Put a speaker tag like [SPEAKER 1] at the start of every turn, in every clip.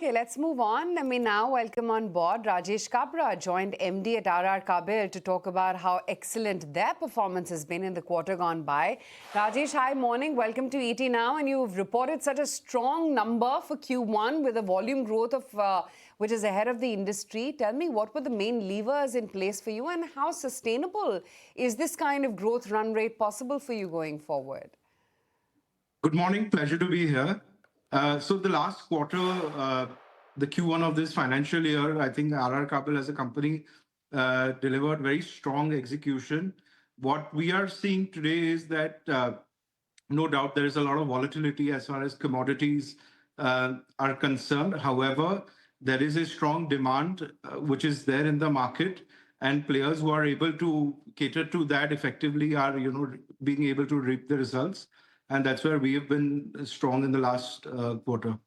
[SPEAKER 1] Okay, let's move on. Let me now welcome on board Rajesh Kabra, joined MD at RR Kabel, to talk about how excellent their performance has been in the quarter gone by. Rajesh, hi, morning. Welcome to ET Now. And you've reported such a strong number for Q1 with a volume growth of which is ahead of the industry. Tell me, what were the main levers in place for you, and how sustainable is this kind of growth run rate possible for you going forward?
[SPEAKER 2] Good morning. Pleasure to be here. So the last quarter, the Q1 of this financial year, I think RR Kabel as a company delivered very strong execution. What we are seeing today is that no doubt there is a lot of volatility as far as commodities are concerned. However, there is a strong demand which is there in the market, and players who are able to cater to that effectively are, being able to reap the results. And that's where we have been strong in the last quarter.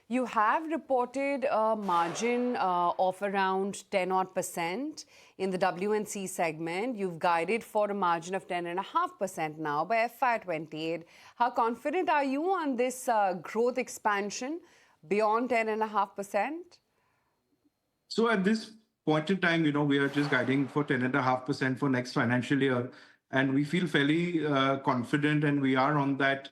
[SPEAKER 1] You have reported a margin of around 10% in the W&C segment. You've guided for a margin of 10.5% now by FY28. How confident are you on this growth expansion beyond 10.5%?
[SPEAKER 2] So at this point in time, we are just guiding for 10.5% for next financial year. And we feel fairly confident, and we are on that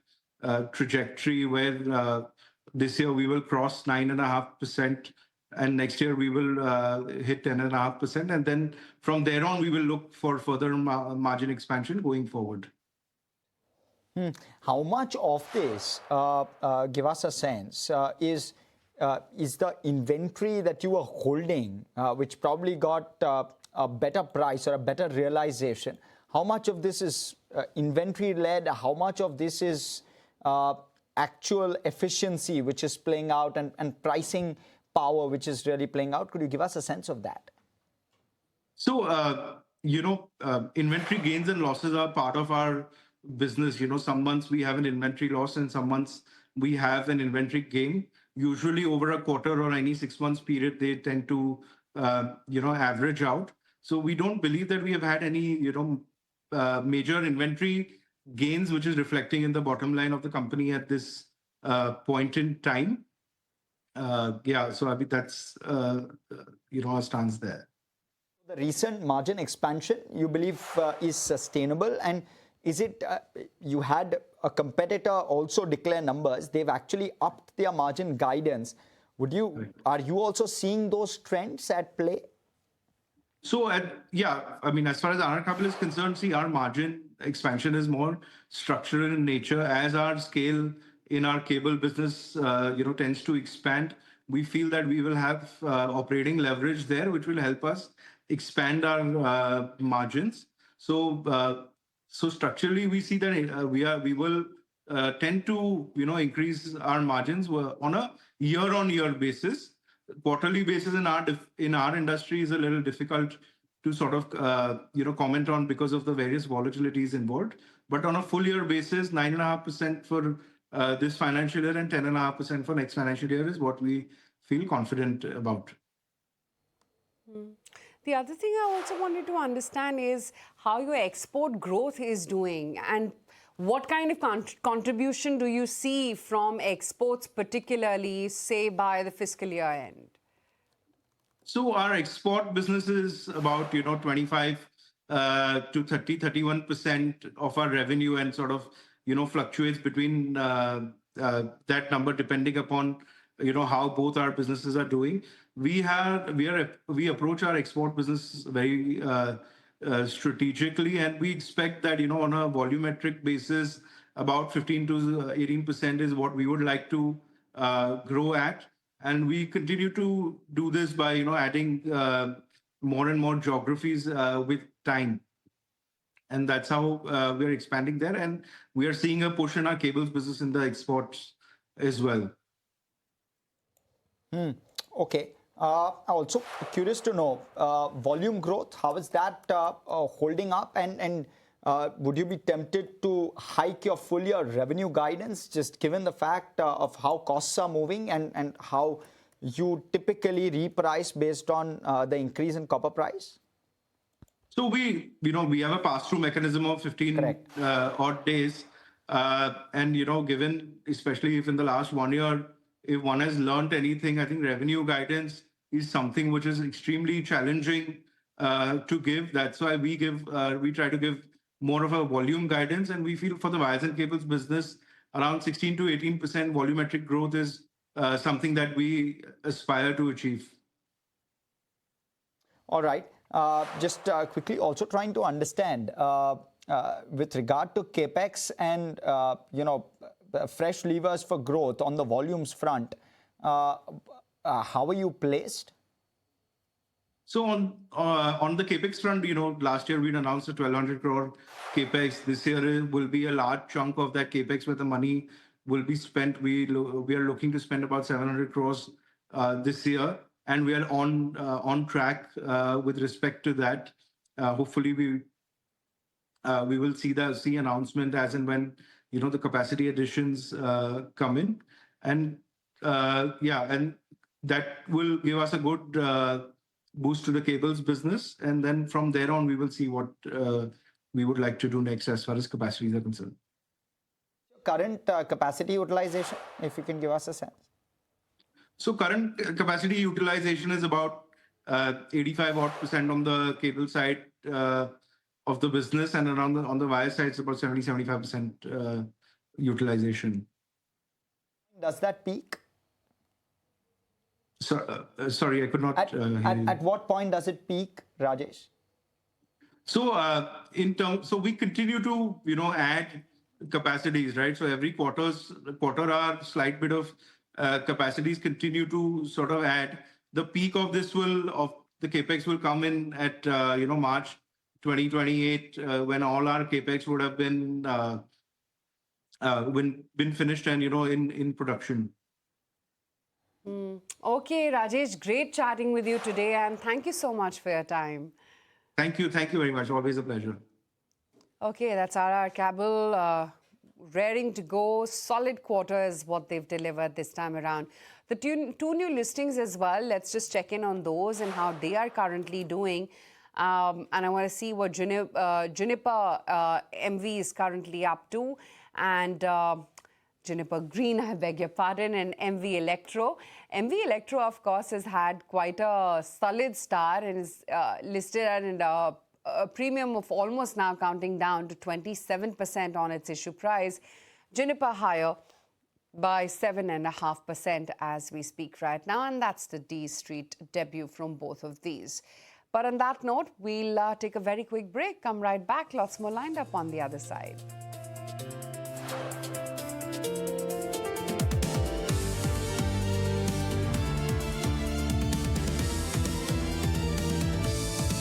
[SPEAKER 2] trajectory where this year we will cross 9.5%, and next year we will hit 10.5%. And then from there on, we will look for further margin expansion going forward.
[SPEAKER 3] How much of this, give us a sense, is the inventory that you are holding, which probably got a better price or a better realization? How much of this is inventory-led? How much of this is actual efficiency, which is playing out, and pricing power, which is really playing out? Could you give us a sense of that?
[SPEAKER 2] So, inventory gains and losses are part of our business. Some months we have an inventory loss, and some months we have an inventory gain. Usually over a quarter or any 6 months period, they tend to, average out. So we don't believe that we have had any, major inventory gains, which is reflecting in the bottom line of the company at this point in time. So I mean, that's, our stance there.
[SPEAKER 3] The recent margin expansion, you believe, is sustainable? And is it, you had a competitor also declare numbers. They've actually upped their margin guidance. Are you also seeing those trends at play?
[SPEAKER 2] So, as far as RR Kabel is concerned, see, our margin expansion is more structural in nature. As our scale in our cable business, tends to expand, we feel that we will have operating leverage there, which will help us expand our margins. So structurally, we see that we will tend to, increase our margins on a year-on-year basis. Quarterly basis in our industry is a little difficult to sort of comment on because of the various volatilities involved. But on a full year basis, 9.5% for this financial year and 10.5% for next financial year is what we feel confident about.
[SPEAKER 1] The other thing I also wanted to understand is how your export growth is doing, and what kind of contribution do you see from exports, particularly, say, by the fiscal year end?
[SPEAKER 2] So our export business is about, 25 to 31% of our revenue, and sort of, fluctuates between that number depending upon, how both our businesses are doing. We approach our export business very strategically, and we expect that, on a volumetric basis, about 15 to 18% is what we would like to grow at. And we continue to do this by, adding more and more geographies with time. And that's how we're expanding there. And we are seeing a push in our cables business in the exports as well.
[SPEAKER 3] Okay. Also curious to know, volume growth, how is that holding up? And would you be tempted to hike your full year revenue guidance, just given the fact of how costs are moving and how you typically reprice based on the increase in copper price?
[SPEAKER 2] So we have a pass-through mechanism of 15 odd days. And, given, especially if in the last 1 year, if one has learned anything, I think revenue guidance is something which is extremely challenging to give. That's why we try to give more of a volume guidance, and we feel for the wires and cables business, around 16 to 18% volumetric growth is something that we aspire to achieve.
[SPEAKER 3] All right. Just quickly, also trying to understand with regard to Capex and fresh levers for growth on the volumes front. How are you placed?
[SPEAKER 2] So on the Capex front, last year we'd announced a 1,200 crore Capex. This year will be a large chunk of that Capex where the money will be spent. We are looking to spend about 700 crores this year, and we are on track with respect to that. Hopefully, we will see announcement as and when the capacity additions come in, and and that will give us a good boost to the cables business, and then from there on we will see what we would like to do next as far as capacities are concerned.
[SPEAKER 3] Current capacity utilization, if you can give us a sense.
[SPEAKER 2] So current capacity utilization is about 85% on the cable side of the business, and around on the wire side it's about 70-75% utilization.
[SPEAKER 3] Does that peak?
[SPEAKER 2] So, sorry, I could not hear you.
[SPEAKER 3] At what point does it peak, Rajesh?
[SPEAKER 2] So so we continue to add capacities, right? So every quarter our slight bit of capacities continue to sort of add. The peak of the Capex will come in at March 2028 when all our Capex would have been finished and in production.
[SPEAKER 1] Okay, Rajesh, great chatting with you today, and thank you so much for your time.
[SPEAKER 2] Thank you very much. Always a pleasure.
[SPEAKER 1] Okay, that's RR Kabel, raring to go. Solid quarter is what they've delivered this time around. The two new listings as well. Let's just check in on those and how they are currently doing. And I want to see what Juniper MV is currently up to, and Juniper Green, I beg your pardon, and MV Electro. MV Electro, of course, has had quite a solid start and is listed at a premium of almost now counting down to 27% on its issue price. Juniper higher by 7.5% as we speak right now, and that's the D Street debut from both of these. But on that note, we'll take a very quick break, come right back, lots more lined up on the other side.